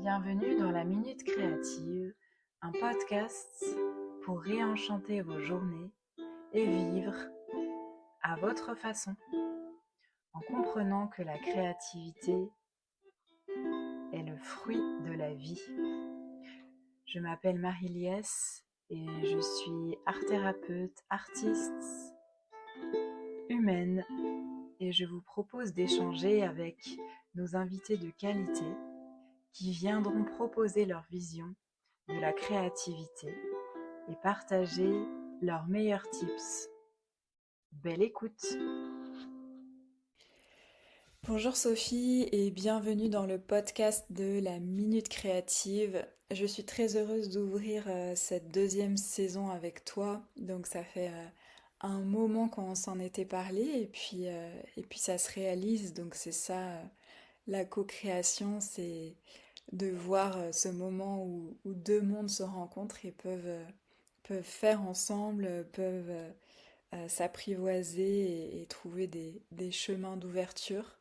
Bienvenue dans la Minute Créative, un podcast pour réenchanter vos journées et vivre à votre façon, en comprenant que la créativité est le fruit de la vie. Je m'appelle Marie-Liesse et je suis art-thérapeute, artiste, humaine, et je vous propose d'échanger avec nos invités de qualité qui viendront proposer leur vision de la créativité et partager leurs meilleurs tips. Belle écoute! Bonjour Sophie et bienvenue dans le podcast de la Minute Créative. Je suis très heureuse d'ouvrir cette deuxième saison avec toi. Donc ça fait un moment qu'on s'en était parlé et puis ça se réalise. Donc c'est ça, la co-création, c'est de voir ce moment où deux mondes se rencontrent et peuvent faire ensemble, peuvent s'apprivoiser et trouver des chemins d'ouverture.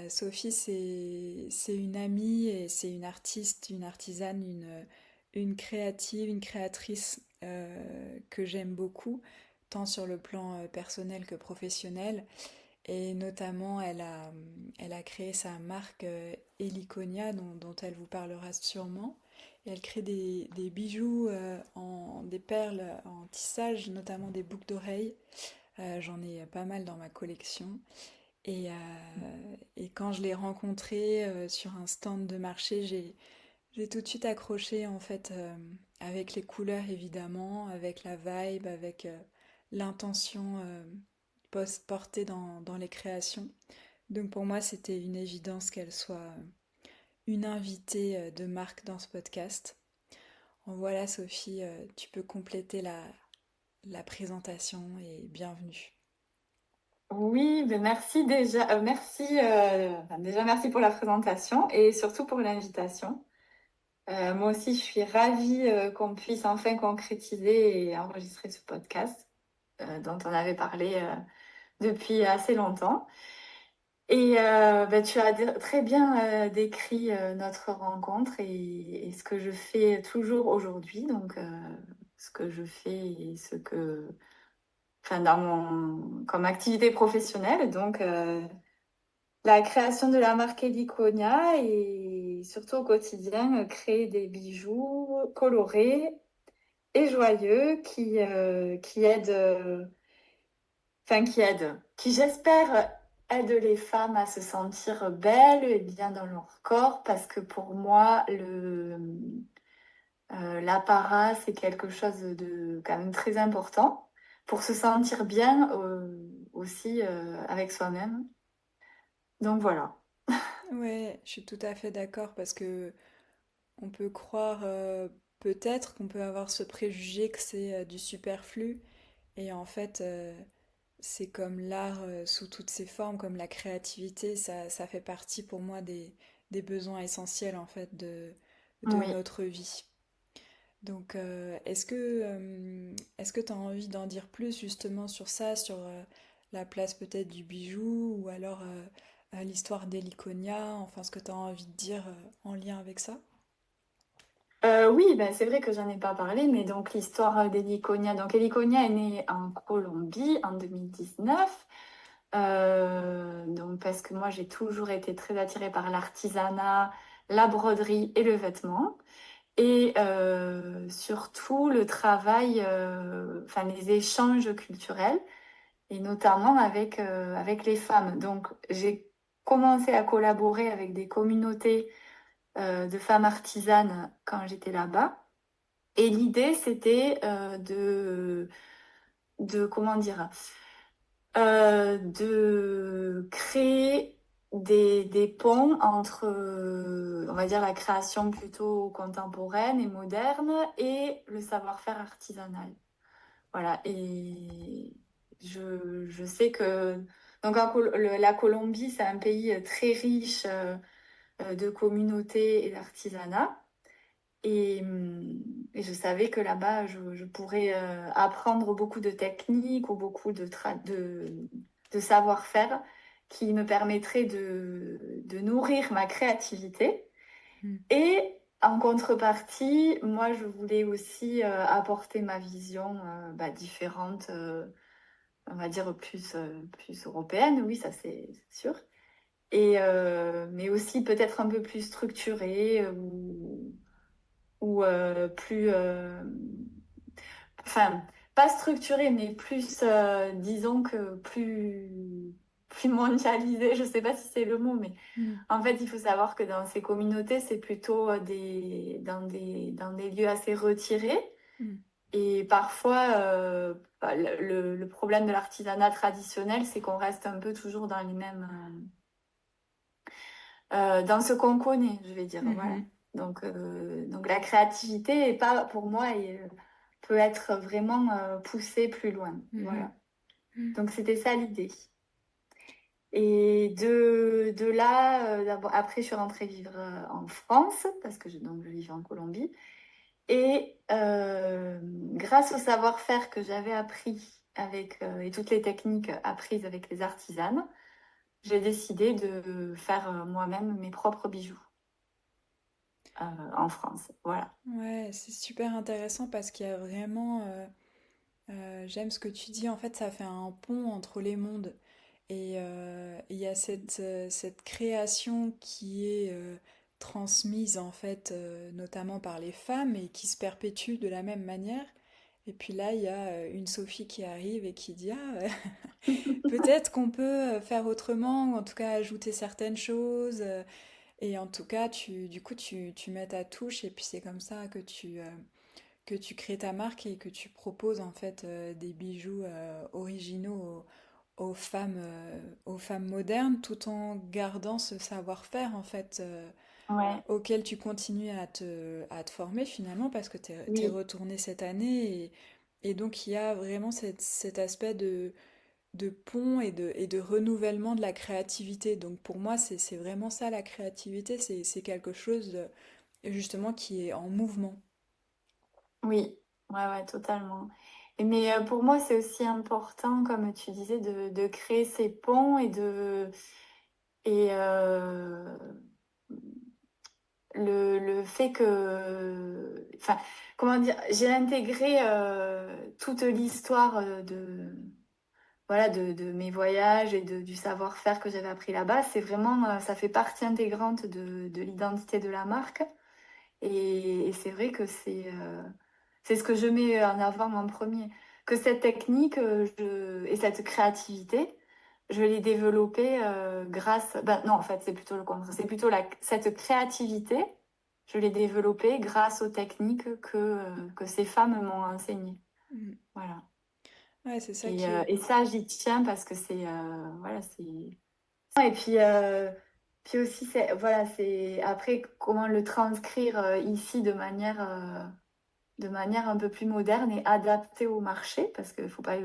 Sophie, c'est une amie et c'est une artiste, une artisane, une créative, une créatrice que j'aime beaucoup, tant sur le plan personnel que professionnel. Et notamment, elle a créé sa marque Heliconia, dont elle vous parlera sûrement. Et elle crée des bijoux, des perles en tissage, notamment des boucles d'oreilles. J'en ai pas mal dans ma collection. Et quand je l'ai rencontrée sur un stand de marché, j'ai tout de suite accroché en fait avec les couleurs évidemment, avec la vibe, avec l'intention portée dans les créations. Donc pour moi, c'était une évidence qu'elle soit une invitée de marque dans ce podcast. En voilà, Sophie, tu peux compléter la présentation et bienvenue. Oui, ben merci déjà. Déjà, merci pour la présentation et surtout pour l'invitation. Moi aussi, je suis ravie qu'on puisse enfin concrétiser et enregistrer ce podcast dont on avait parlé depuis assez longtemps. Et ben, tu as très bien décrit notre rencontre et ce que je fais toujours aujourd'hui. Donc, ce que je fais et enfin, comme activité professionnelle. Donc, la création de la marque Heliconia et surtout au quotidien, créer des bijoux colorés et joyeux qui aident, qui j'espère aident les femmes à se sentir belles et bien dans leur corps parce que pour moi, l'apparat, c'est quelque chose de quand même très important pour se sentir bien aussi avec soi-même. Donc voilà. Ouais, je suis tout à fait d'accord parce que on peut croire peut-être qu'on peut avoir ce préjugé que c'est du superflu et en fait c'est comme l'art sous toutes ses formes, comme la créativité, ça fait partie pour moi des besoins essentiels en fait de Oui. notre vie. Donc est-ce que tu as envie d'en dire plus justement sur ça, sur la place peut-être du bijou ou alors l'histoire d'Heliconia, enfin ce que tu as envie de dire en lien avec ça? Oui, ben, c'est vrai que j'en ai pas parlé, mais donc l'histoire d'Heliconia. Donc Heliconia est née en Colombie en 2019. Donc parce que moi j'ai toujours été très attirée par l'artisanat, la broderie et le vêtement. Et surtout le travail, enfin les échanges culturels, et notamment avec les femmes. Donc j'ai commencé à collaborer avec des communautés de femmes artisanes quand j'étais là-bas. Et l'idée, c'était comment dire, de créer des ponts entre, on va dire, la création plutôt contemporaine et moderne et le savoir-faire artisanal. Voilà. Et je sais que donc la Colombie, c'est un pays très riche de communautés et d'artisanat. Et je savais que là-bas, je pourrais apprendre beaucoup de techniques ou beaucoup de savoir-faire qui me permettraient de nourrir ma créativité. Mm. Et en contrepartie, moi, je voulais aussi apporter ma vision différente, on va dire plus européenne, oui, ça c'est sûr. Mais aussi peut-être un peu plus structurée ou plus... enfin, pas structurée, mais plus, disons que plus mondialisée, je sais pas si c'est le mot, mais Mm. en fait, il faut savoir que dans ces communautés, c'est plutôt dans des lieux assez retirés. Mm. Et parfois, le problème de l'artisanat traditionnel, c'est qu'on reste un peu toujours dans les mêmes, dans ce qu'on connaît, je vais dire, voilà. Mhm. Donc la créativité est pas, pour moi, peut être vraiment poussée plus loin, Mhm. voilà. Mm. Donc c'était ça l'idée. Et de là, après, je suis rentrée vivre en France, parce que donc, je vivais en Colombie. Et grâce au savoir-faire que j'avais appris et toutes les techniques apprises avec les artisanes, j'ai décidé de faire moi-même mes propres bijoux en France. Voilà. Ouais, c'est super intéressant parce qu'il y a vraiment, j'aime ce que tu dis, en fait, ça fait un pont entre les mondes. Et il y a cette création qui est transmise, en fait, notamment par les femmes et qui se perpétue de la même manière. Et puis là, il y a une Sophie qui arrive et qui dit, ah, peut-être qu'on peut faire autrement, ou en tout cas ajouter certaines choses. Et en tout cas, du coup, tu mets ta touche et puis c'est comme ça que tu crées ta marque et que tu proposes en fait des bijoux originaux aux femmes modernes tout en gardant ce savoir-faire en fait Ouais, auquel tu continues à te former finalement parce que t'es oui, retourné cette année et donc il y a vraiment cet aspect de pont et de renouvellement de la créativité. Donc pour moi, c'est vraiment ça la créativité, c'est quelque chose justement qui est en mouvement. oui, ouais, totalement. Mais pour moi, c'est aussi important, comme tu disais, de créer ces ponts et le fait enfin, comment dire, j'ai intégré toute l'histoire voilà, de mes voyages et du savoir-faire que j'avais appris là-bas. C'est vraiment, ça fait partie intégrante de l'identité de la marque. Et c'est vrai que c'est ce que je mets en avant en premier. Que cette technique et cette créativité, je l'ai développée ben non, en fait, c'est plutôt le contraire. C'est plutôt cette créativité, je l'ai développée grâce aux techniques que ces femmes m'ont enseignées. Mm. Voilà. Ouais, c'est ça qui Et est. ça, j'y tiens parce que voilà, c'est. Et puis aussi, voilà, c'est après comment le transcrire ici de manière un peu plus moderne et adaptée au marché, parce qu'il ne faut pas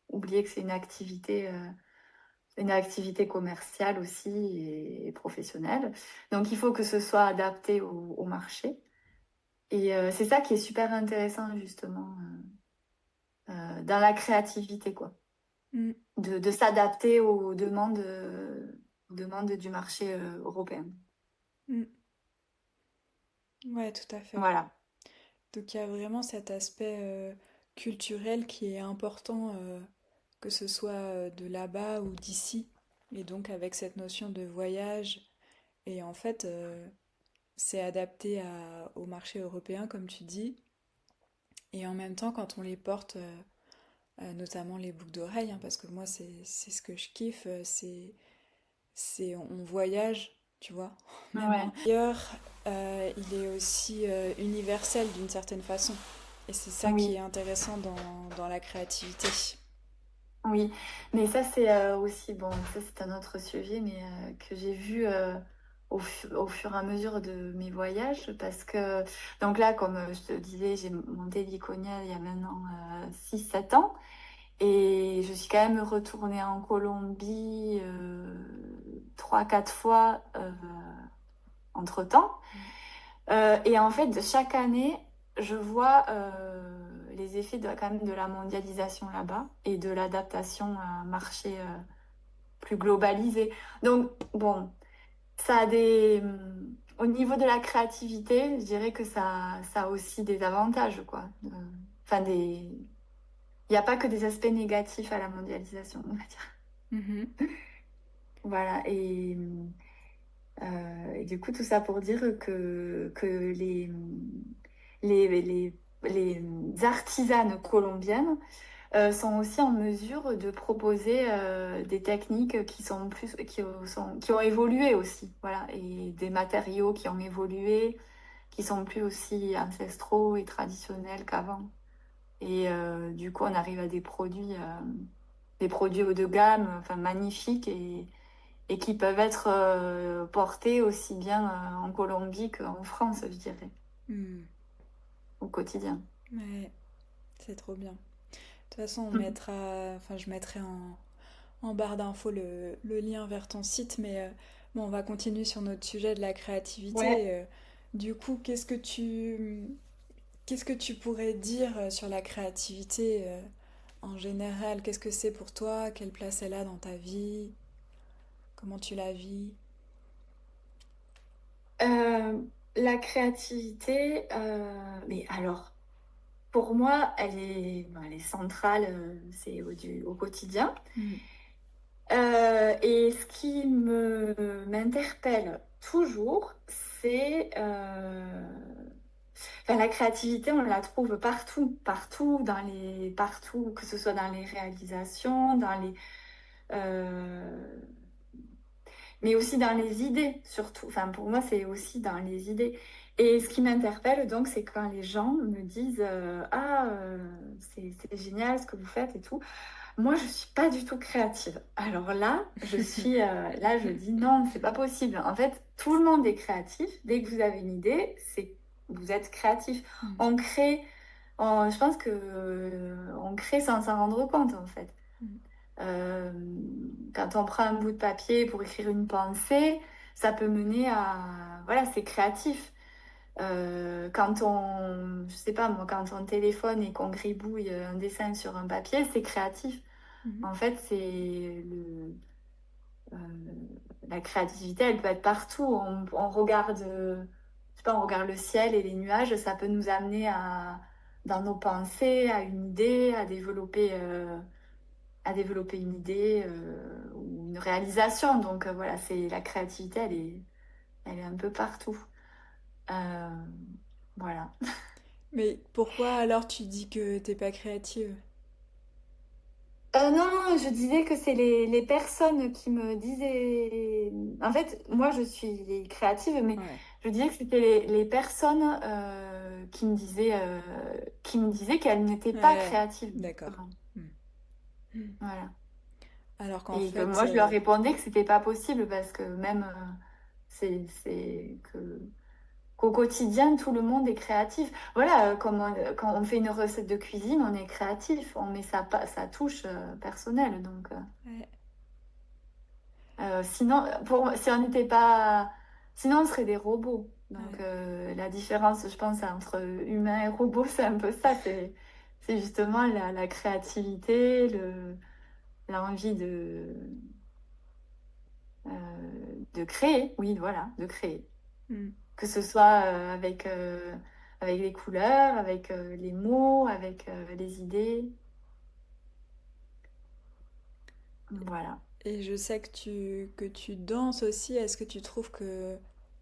oublier que c'est une activité commerciale aussi et professionnelle. Donc il faut que ce soit adapté au marché. Et c'est ça qui est super intéressant justement dans la créativité, quoi. Mm. De s'adapter aux demandes du marché européen. Mm. Ouais, tout à fait. Voilà. Donc il y a vraiment cet aspect culturel qui est important, que ce soit de là-bas ou d'ici. Et donc avec cette notion de voyage, et en fait, c'est adapté au marché européen, comme tu dis. Et en même temps, quand on les porte, notamment les boucles d'oreilles, hein, parce que moi, c'est ce que je kiffe, on voyage, tu vois, même Ouais. ailleurs, il est aussi universel d'une certaine façon. Et c'est ça qui est Oui. intéressant dans la créativité. Oui, mais ça c'est aussi, bon, ça c'est un autre sujet, mais que j'ai vu au fur et à mesure de mes voyages, parce que, donc là, comme je te disais, j'ai monté l'Iconia il y a maintenant 6-7 ans, et je suis quand même retournée en Colombie 3-4 fois entre-temps. Et en fait, chaque année, je vois les effets quand même de la mondialisation là-bas et de l'adaptation à un marché plus globalisé. Donc, bon, ça a au niveau de la créativité, je dirais que ça a aussi des avantages, quoi. Enfin, il n'y a pas que des aspects négatifs à la mondialisation, on va dire. Mhm. Voilà. Et du coup, tout ça pour dire que les artisanes colombiennes sont aussi en mesure de proposer des techniques qui ont évolué aussi, voilà, et des matériaux qui ont évolué, qui sont plus aussi ancestraux et traditionnels qu'avant. Et du coup, on arrive à des produits haut de gamme, enfin magnifiques et qui peuvent être portés aussi bien en Colombie qu'en France, je dirais, Mm. au quotidien. Ouais, c'est trop bien. De toute façon, on mettra, enfin, je mettrai en barre d'infos le lien vers ton site, mais bon, on va continuer sur notre sujet de la Ouais. créativité. Du coup, qu'est-ce que tu pourrais dire sur la créativité en général? Qu'est-ce que c'est pour toi? Quelle place elle a dans ta vie? Comment tu la vis? Euh, la créativité, mais alors, pour moi, elle est centrale, c'est au quotidien. Mm. Et ce qui m'interpelle toujours, c'est enfin, la créativité, on la trouve partout, partout, que ce soit dans les réalisations, euh, mais aussi dans les idées, surtout. Enfin, pour moi, c'est aussi dans les idées. Et ce qui m'interpelle, donc, c'est quand les gens me disent Ah, c'est génial ce que vous faites et tout. Moi, je suis pas du tout créative. Alors là, là, je dis non, c'est pas possible. En fait, tout le monde est créatif. Dès que vous avez une idée, vous êtes créatif. Mm. On crée, je pense que on crée sans s'en rendre compte, en fait. Mm. Euh, Quand on prend un bout de papier pour écrire une pensée, ça peut mener à, voilà, c'est créatif. Je sais pas moi, quand on téléphone et qu'on gribouille un dessin sur un papier, c'est créatif. Mm. En fait, euh, la créativité, elle peut être partout. On regarde, je sais pas, on regarde le ciel et les nuages, ça peut nous amener dans nos pensées, à une idée, à développer une idée ou une réalisation. Donc voilà, c'est la créativité, elle est un peu partout. Euh, voilà. Mais pourquoi alors tu dis que t'es pas créative? Non, non, je disais que c'est les personnes qui me disaient. En fait, moi, je suis créative, mais Ouais, je disais que c'était les personnes qui me disaient qu'elles n'étaient pas ouais, créatives, d'accord. justement. Mm. Mm. Voilà. Alors qu'en Et que fait, moi, je leur répondais que c'était pas possible parce que même c'est que qu'au quotidien, tout le monde est créatif. Voilà, quand on fait une recette de cuisine, on est créatif, on met sa touche personnelle. Donc, ouais, sinon, si on n'était pas, sinon on serait des robots. Donc, ouais. la différence, je pense, entre humain et robot, c'est un peu ça. C'est justement la créativité, l'envie de créer. Oui, voilà, de créer. Mm. Que ce soit avec les couleurs, avec les mots, avec les idées. Voilà. Et je sais que tu danses aussi. Est-ce que tu trouves que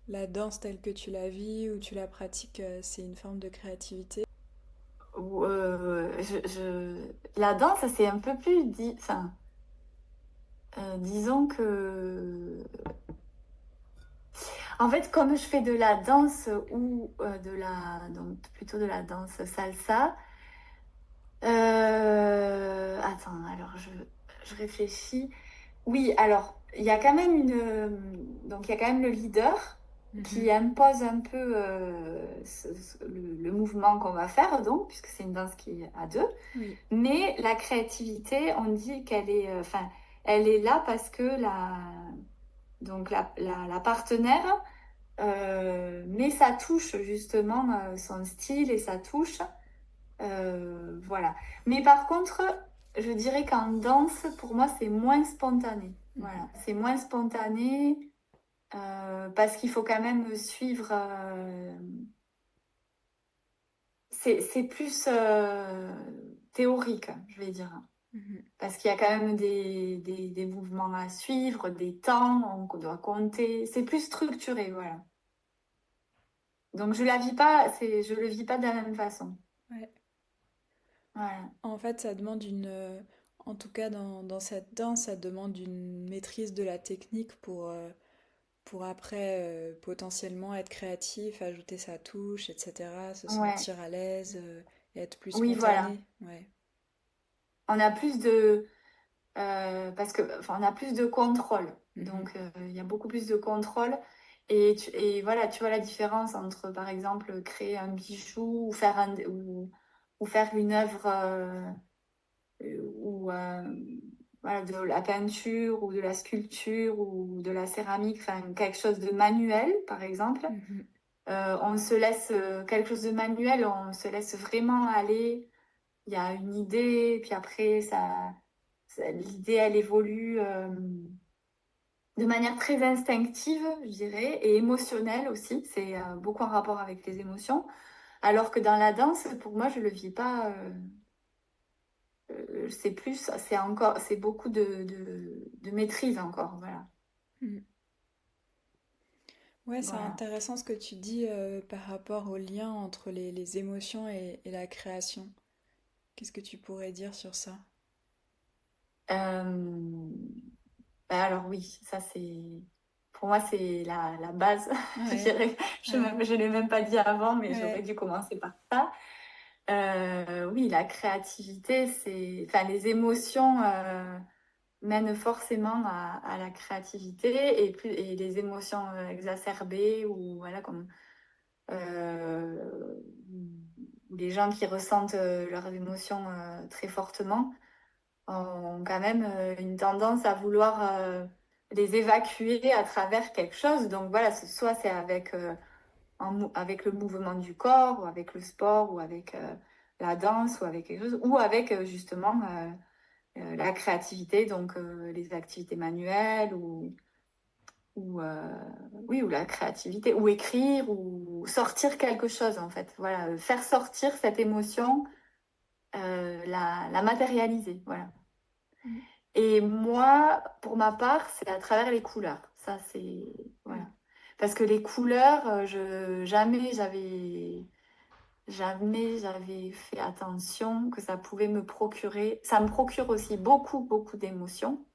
la danse telle que tu la vis ou tu la pratiques, c'est une forme de créativité? La danse, c'est un peu plus enfin, disons que en fait, comme je fais de la danse ou donc plutôt de la danse salsa. Attends, alors je réfléchis. Oui, alors, il y a quand même donc il y a quand même le leader Mhm. qui impose un peu le mouvement qu'on va faire, donc, puisque c'est une danse qui est à deux. Oui. Mais la créativité, on dit enfin, elle est là parce que donc la partenaire met sa touche, justement, son style et sa touche. Voilà. Mais par contre, je dirais qu'en danse, pour moi, c'est moins spontané. Mhm. Voilà, c'est moins spontané. parce qu'il faut quand même suivre. C'est plus théorique, je vais dire. Mhm. Parce qu'il y a quand même des mouvements à suivre, des temps, on doit compter. C'est plus structuré, voilà. Donc je le vis pas de la même façon. Ouais. Voilà. En fait, ça demande en tout cas dans cette danse, ça demande une maîtrise de la technique pour après potentiellement être créatif, ajouter sa touche, etc., se Ouais. sentir à l'aise et être plus Oui, voilà. spontané. Ouais. On a parce que, enfin, on a plus de contrôle. Mhm. Donc, il y a beaucoup plus de contrôle. Et voilà, tu vois la différence entre, par exemple, créer un bijou ou faire une œuvre ou voilà, de la peinture ou de la sculpture ou de la céramique, enfin, quelque chose de manuel, par exemple. Mhm. On se laisse quelque chose de manuel, on se laisse vraiment aller. Il y a une idée, puis après, l'idée, elle évolue de manière très instinctive, je dirais, et émotionnelle aussi. C'est beaucoup en rapport avec les émotions. Alors que dans la danse, pour moi, je le vis pas. C'est plus, c'est encore, c'est beaucoup de maîtrise encore. Voilà. Mhm. Ouais, c'est Voilà. intéressant ce que tu dis par rapport au lien entre les émotions et la création. Qu'est-ce que tu pourrais dire sur ça? Euh, Bah alors oui, ça c'est, pour moi, c'est la base. Je Ouais, dirais, ouais, je l'ai même pas dit avant, mais j'aurais ouais. dû commencer par ça. Oui, la créativité, enfin, les émotions mènent forcément à la créativité et les émotions exacerbées ou voilà comme euh, ou les gens qui ressentent leurs émotions très fortement ont quand même une tendance à vouloir les évacuer à travers quelque chose. Donc voilà, soit c'est avec avec le mouvement du corps, ou avec le sport, ou avec la danse, ou avec quelque chose, ou avec justement la créativité, donc les activités manuelles, ou oui, ou la créativité, ou écrire, ou sortir quelque chose en fait. Voilà, faire sortir cette émotion, la matérialiser. Voilà. Mm, Et moi, pour ma part, c'est à travers les couleurs. Ça, c'est mm. voilà. Parce que les couleurs, jamais j'avais fait attention que ça pouvait me procurer. Ça me procure aussi beaucoup d'émotions,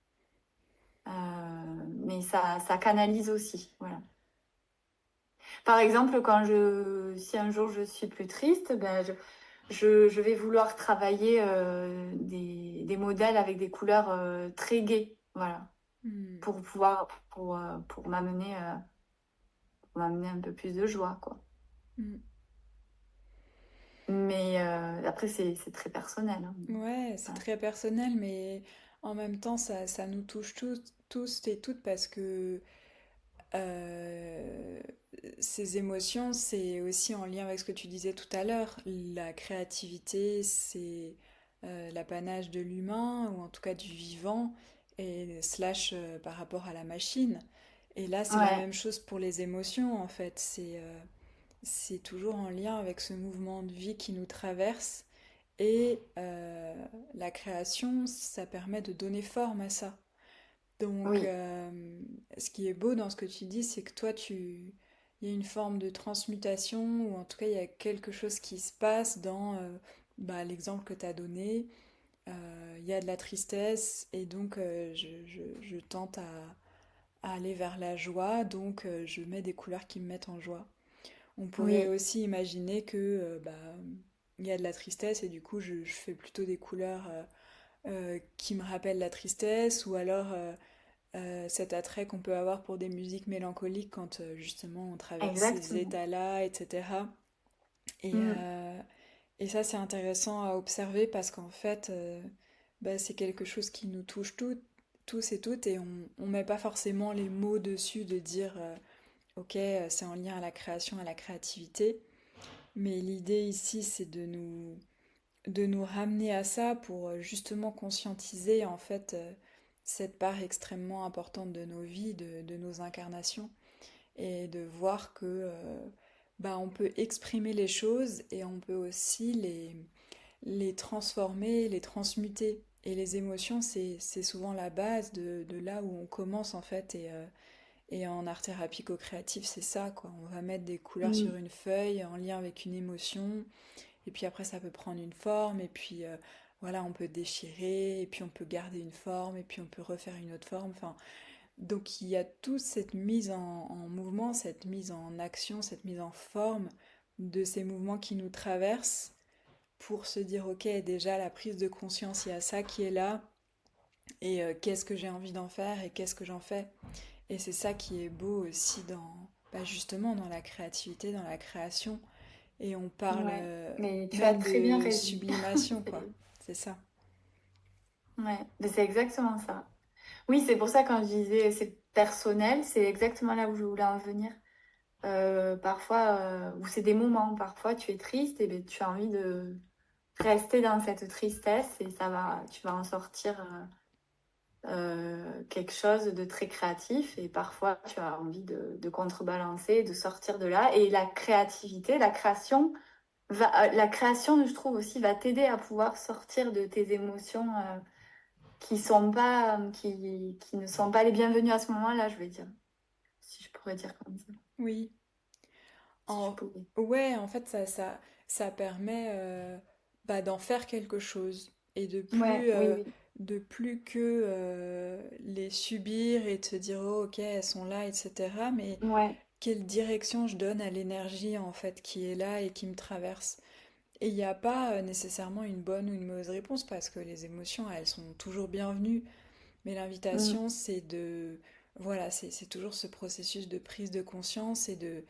mais ça canalise aussi. Voilà. Par exemple, si un jour je suis plus triste, ben je vais vouloir travailler des modèles avec des couleurs très gaies. Voilà. Mm, Pour pouvoir, pour m'amener un peu plus de joie, quoi. mm. Mais après, c'est très personnel, hein. Ouais, c'est Voilà. très personnel, mais en même temps, ça nous touche tous et toutes parce que euh, ces émotions, c'est aussi en lien avec ce que tu disais tout à l'heure. La créativité, c'est l'apanage de l'humain, ou en tout cas du vivant, et slash par rapport à la machine. Et là, c'est la Ouais, même chose pour les émotions, en fait. C'est toujours en lien avec ce mouvement de vie qui nous traverse. Et la création, ça permet de donner forme à ça. Donc, oui, ce qui est beau dans ce que tu dis, c'est que toi, il y a une forme de transmutation, ou en tout cas, il y a quelque chose qui se passe dans bah, l'exemple que tu as donné. Il y a de la tristesse, et donc je tente à aller vers la joie, donc je mets des couleurs qui me mettent en joie. On pourrait oui, aussi imaginer que bah, il y a de la tristesse, et du coup, je fais plutôt des couleurs qui me rappellent la tristesse, ou alors cet attrait qu'on peut avoir pour des musiques mélancoliques quand justement on traverse ces exactement. états-là, etc. Et, Mm. euh, et ça, c'est intéressant à observer parce qu'en fait, bah, c'est quelque chose qui nous touche tous et toutes, et on met pas forcément les mots dessus de dire ok, c'est en lien à la création, à la créativité. Mais l'idée ici, c'est de nous ramener à ça pour justement conscientiser en fait cette part extrêmement importante de nos vies, de nos incarnations. et de voir que bah, on peut exprimer les choses et on peut aussi les transformer, les transmuter. Et les émotions, c'est souvent la base de là où on commence en fait. Et en art-thérapie co-créative, c'est ça, quoi. On va mettre des couleurs sur Mm. une feuille en lien avec une émotion. Et puis après, ça peut prendre une forme. Et puis voilà, on peut déchirer. Et puis on peut garder une forme. Et puis on peut refaire une autre forme. Enfin, donc il y a toute cette mise en mouvement, cette mise en action, cette mise en forme de ces mouvements qui nous traversent pour se dire, ok, déjà la prise de conscience, il y a ça qui est là. Et qu'est-ce que j'ai envie d'en faire et qu'est-ce que j'en fais. Et c'est ça qui est beau aussi dans, bah justement, dans la créativité, dans la création. Et on parle Ouais, mais tu as même très bien de résumé. sublimation, quoi. C'est- C'est ça. Ouais, mais c'est exactement ça. Oui, c'est pour ça quand je disais c'est personnel, c'est exactement là où je voulais en venir. Parfois, ou c'est des moments, parfois tu es triste et ben, tu as envie de rester dans cette tristesse et ça va, tu vas en sortir quelque chose de très créatif et parfois tu as envie de contrebalancer, de sortir de là. Et la créativité, la création, la création, je trouve aussi, va t'aider à pouvoir sortir de tes émotions qui sont pas, qui ne sont pas les bienvenues à ce moment-là, je vais dire, si je pourrais dire comme ça, Oui. si je En... pouvais. Ouais, en fait, ça permet bah, d'en faire quelque chose. Et Ouais, oui, oui. de plus que les subir et de se dire, oh, ok, elles sont là, etc. Mais Ouais. quelle direction je donne à l'énergie, en fait, qui est là et qui me traverse. Et il n'y a pas nécessairement une bonne ou une mauvaise réponse parce que les émotions, elles sont toujours bienvenues. Mais Mm, l'invitation, c'est de... Voilà, c'est toujours ce processus de prise de conscience et de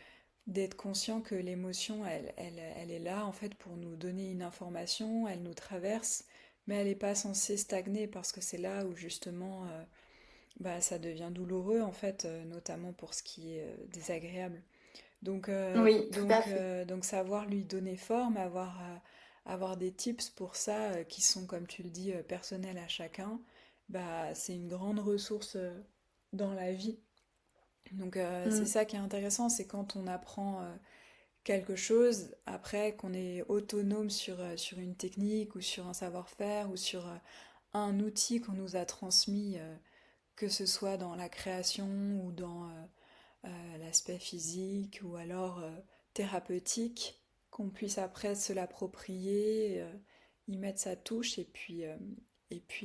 d'être conscient que l'émotion, elle est là en fait pour nous donner une information, elle nous traverse, mais elle n'est pas censée stagner parce que c'est là où justement bah, ça devient douloureux en fait, notamment pour ce qui est désagréable. oui, tout à fait. Donc savoir lui donner forme, avoir des tips pour ça qui sont, comme tu le dis, personnels à chacun, bah, c'est une grande ressource dans la vie. C'est Mm, ça qui est intéressant, c'est quand on apprend quelque chose, après qu'on est autonome sur une technique ou sur un savoir-faire ou sur un outil qu'on nous a transmis, que ce soit dans la création ou dans l'aspect physique ou alors thérapeutique, qu'on puisse après se l'approprier, y mettre sa touche et puis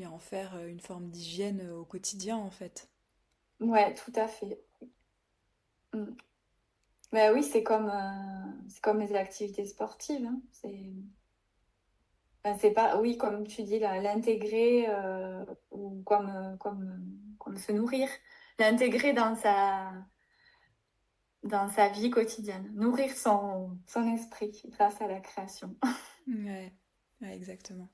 en faire une forme d'hygiène au quotidien en fait. ouais, tout à fait. Mm. Bah oui, c'est comme les activités sportives, hein. C'est pas, oui, comme tu dis, l'intégrer ou comme se nourrir, l'intégrer dans sa vie quotidienne, nourrir son esprit grâce à la création. Ouais, ouais, exactement.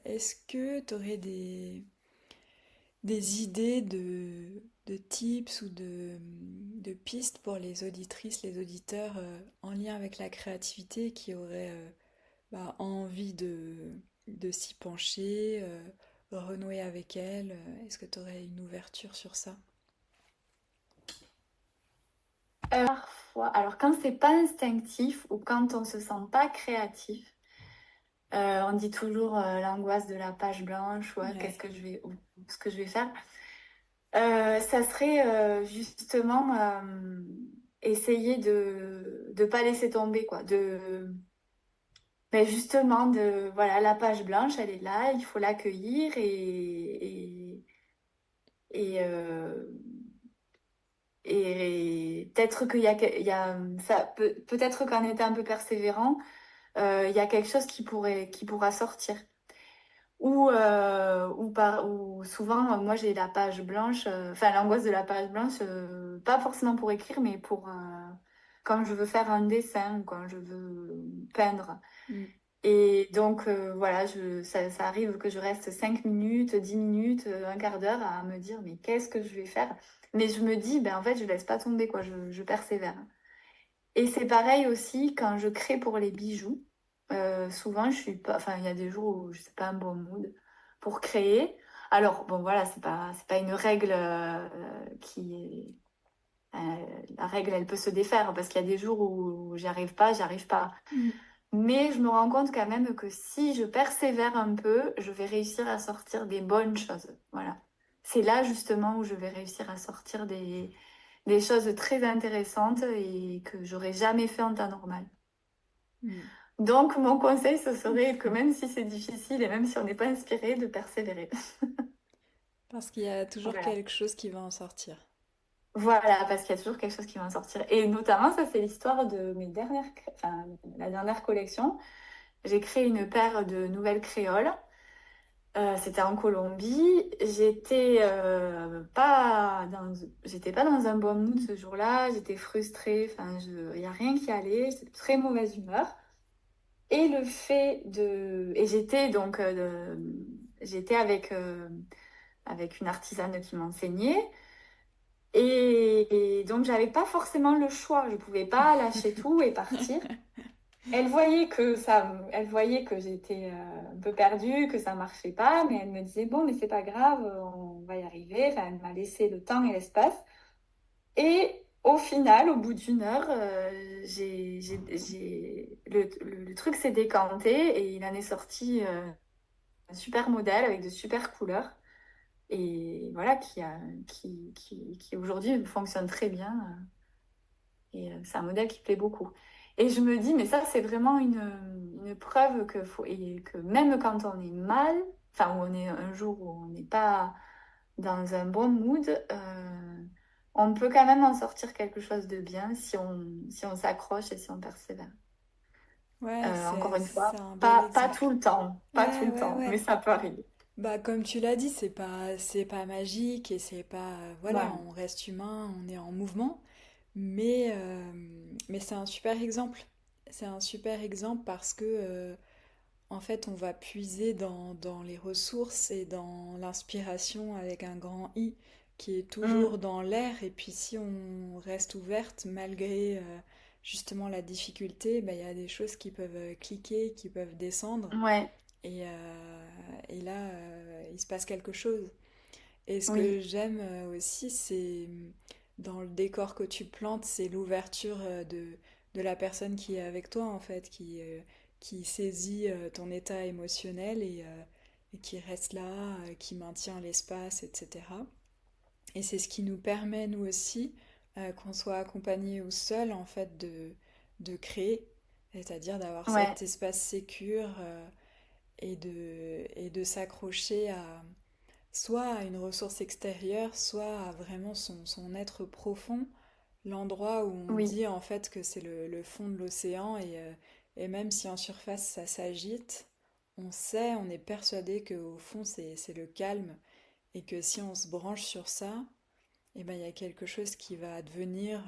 Est-ce que tu aurais des idées de tips ou de pistes pour les auditrices, les auditeurs en lien avec la créativité qui auraient bah, envie de s'y pencher, renouer avec elle? Est-ce que tu aurais une ouverture sur ça? Parfois, alors quand c'est pas instinctif ou quand on se sent pas créatif, on dit toujours l'angoisse de la page blanche, ouais, Ouais. ou ce que je vais faire. Ça serait justement essayer de pas laisser tomber, quoi. Mais justement, voilà, la page blanche, elle est là, il faut l'accueillir et, euh, et peut-être il y a ça peut-être qu'en étant un peu persévérant, il y a quelque chose qui pourra sortir. Ou souvent, moi j'ai la page blanche, enfin l'angoisse de la page blanche, pas forcément pour écrire, mais pour quand je veux faire un dessin ou quand je veux peindre. Mm. Et donc voilà, ça arrive que je reste 5 minutes, 10 minutes, un quart d'heure à me dire mais qu'est-ce que je vais faire? Mais je me dis, ben en fait je laisse pas tomber quoi, je persévère. Et c'est pareil aussi quand je crée pour les bijoux. Souvent, je suis pas, enfin, il y a des jours où je sais pas un bon mood pour créer. Alors, bon, voilà, c'est pas une règle la règle, elle peut se défaire parce qu'il y a des jours où j'y arrive pas. Mm. Mais je me rends compte quand même que si je persévère un peu, je vais réussir à sortir des bonnes choses. Voilà. C'est là justement où je vais réussir à sortir des choses très intéressantes et que j'aurais jamais fait en temps normal. Mm. Donc, mon conseil, ce serait que même si c'est difficile et même si on n'est pas inspiré, de persévérer. Parce qu'il y a toujours Voilà. quelque chose qui va en sortir. Voilà, parce qu'il y a toujours quelque chose qui va en sortir. Et notamment, ça, c'est l'histoire de enfin, la dernière collection. J'ai créé une paire de nouvelles créoles. C'était en Colombie. J'étais pas dans un bon mood ce jour-là. J'étais frustrée. Enfin, il y a rien qui allait. J'étais de très mauvaise humeur. Et le fait de, et j'étais donc, j'étais avec une artisane qui m'enseignait. Et donc, j'avais pas forcément le choix. Je pouvais pas lâcher tout et partir. Elle voyait que j'étais un peu perdue, que ça marchait pas, mais elle me disait, bon, mais c'est pas grave, on va y arriver. Enfin, elle m'a laissé le temps et l'espace. Et au final, au bout d'une heure, le truc s'est décanté et il en est sorti un super modèle avec de super couleurs. Et voilà, qui aujourd'hui fonctionne très bien. Et c'est un modèle qui plaît beaucoup. Et je me dis, mais ça, c'est vraiment une preuve et que même quand on est mal, enfin, où on est un jour où on n'est pas dans un bon mood, on peut quand même en sortir quelque chose de bien si on s'accroche et si on persévère. Ouais, Encore une fois, c'est un bel pas exemple. tout le temps, pas tout Ouais, le ouais, temps, ouais. mais ça peut arriver. Bah, comme tu l'as dit, c'est pas magique et c'est pas, voilà, Ouais, on reste humain, on est en mouvement, mais, euh, mais c'est un super exemple. C'est un super exemple parce que, en fait, on va puiser dans les ressources et dans l'inspiration avec un grand I qui est toujours Mm. dans l'air. Et puis, si on reste ouverte malgré, justement la difficulté, bah, il y a des choses qui peuvent cliquer, qui peuvent descendre. Ouais, Et là, il se passe quelque chose. Et ce que oui, j'aime aussi, c'est dans le décor que tu plantes, c'est l'ouverture de la personne qui est avec toi, en fait, qui saisit ton état émotionnel et qui reste là, qui maintient l'espace, etc. Et c'est ce qui nous permet, nous aussi, qu'on soit accompagné ou seul, en fait, de créer, c'est-à-dire d'avoir ouais, cet espace sécure et de s'accrocher à soit à une ressource extérieure, soit à vraiment son être profond, l'endroit où on oui, dit en fait que c'est le fond de l'océan et même si en surface ça s'agite, on sait, on est persuadé qu'au fond c'est le calme et que si on se branche sur ça, eh ben, il y a quelque chose qui va advenir,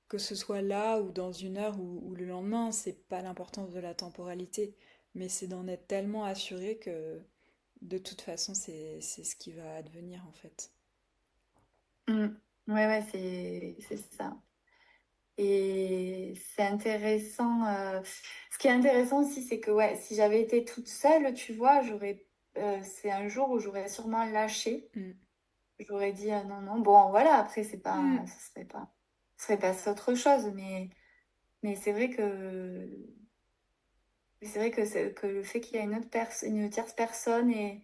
que ce soit là ou dans une heure ou le lendemain, c'est pas l'importance de la temporalité, mais c'est d'en être tellement assuré que de toute façon c'est ce qui va advenir en fait. mm. Ouais, ouais, c'est ça. Et c'est intéressant. Ce qui est intéressant aussi, c'est que ouais, si j'avais été toute seule, tu vois, c'est un jour où j'aurais sûrement lâché. Mm. J'aurais dit non, non. Bon, voilà. Après, Mm. ce serait pas autre chose. Mais c'est vrai que le fait qu'il y a une autre personne, une tierce personne et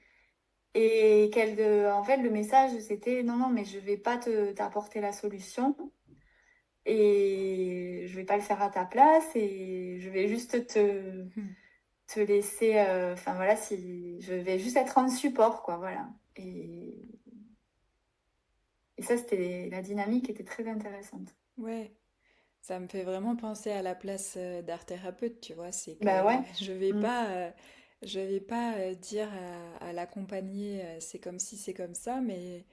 en fait, le message, c'était non, non, mais je vais pas t'apporter la solution. Et je vais pas le faire à ta place et je vais juste Mm. te laisser enfin voilà si je vais juste être en support quoi voilà et ça c'était la dynamique était très intéressante. Ouais, ça me fait vraiment penser à la place d'art thérapeute, tu vois, c'est Bah que ouais. Mm. je vais pas dire à l'accompagner c'est comme si c'est comme ça, mais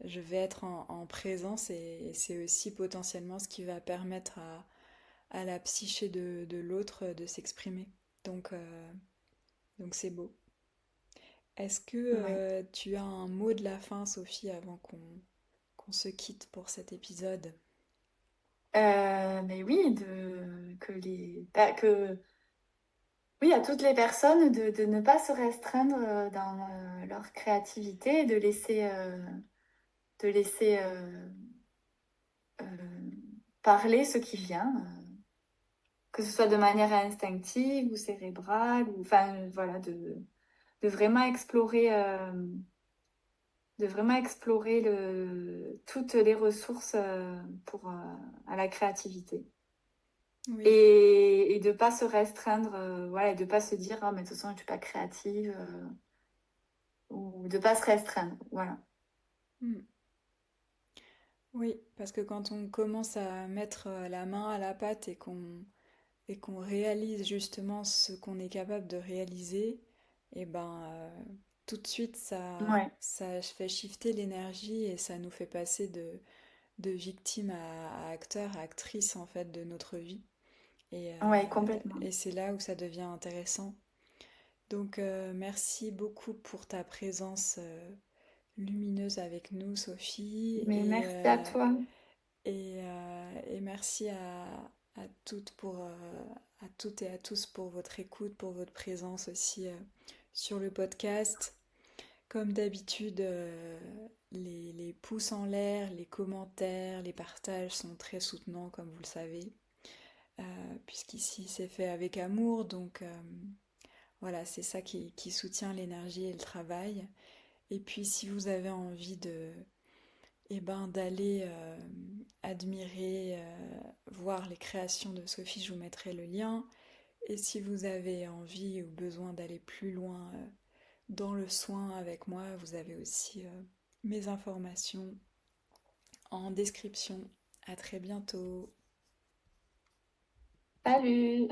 je vais être en présence et c'est aussi potentiellement ce qui va permettre à la psyché de l'autre de s'exprimer. Donc, euh, donc c'est beau. Est-ce que Ouais. tu as un mot de la fin, Sophie, avant qu'on se quitte pour cet épisode? Mais oui que oui à toutes les personnes de ne pas se restreindre dans leur créativité et de laisser parler ce qui vient, que ce soit de manière instinctive ou cérébrale, ou enfin voilà, de vraiment explorer, toutes les ressources pour à la créativité. Oui, Et de pas se restreindre, voilà, et de pas se dire, ah, mais de toute façon, je suis pas créative, ou de pas se restreindre, voilà. mm, oui, parce que quand on commence à mettre la main à la pâte et qu'on réalise justement ce qu'on est capable de réaliser, et ben tout de suite Ouais, ça fait shifter l'énergie et ça nous fait passer de victime à acteur, à actrice en fait de notre vie. ouais, complètement. Et c'est là où ça devient intéressant. Donc merci beaucoup pour ta présence lumineuse avec nous, Sophie, Mais merci à toi. et merci à toutes à toutes et à tous pour votre écoute, pour votre présence aussi sur le podcast. Comme d'habitude, les pouces en l'air, les commentaires, les partages sont très soutenants, comme vous le savez, puisqu'ici c'est fait avec amour, donc voilà, c'est ça qui soutient l'énergie et le travail. Et puis si vous avez envie eh ben, d'aller admirer, voir les créations de Sophie, je vous mettrai le lien. Et si vous avez envie ou besoin d'aller plus loin dans le soin avec moi, vous avez aussi mes informations en description. À très bientôt. Salut!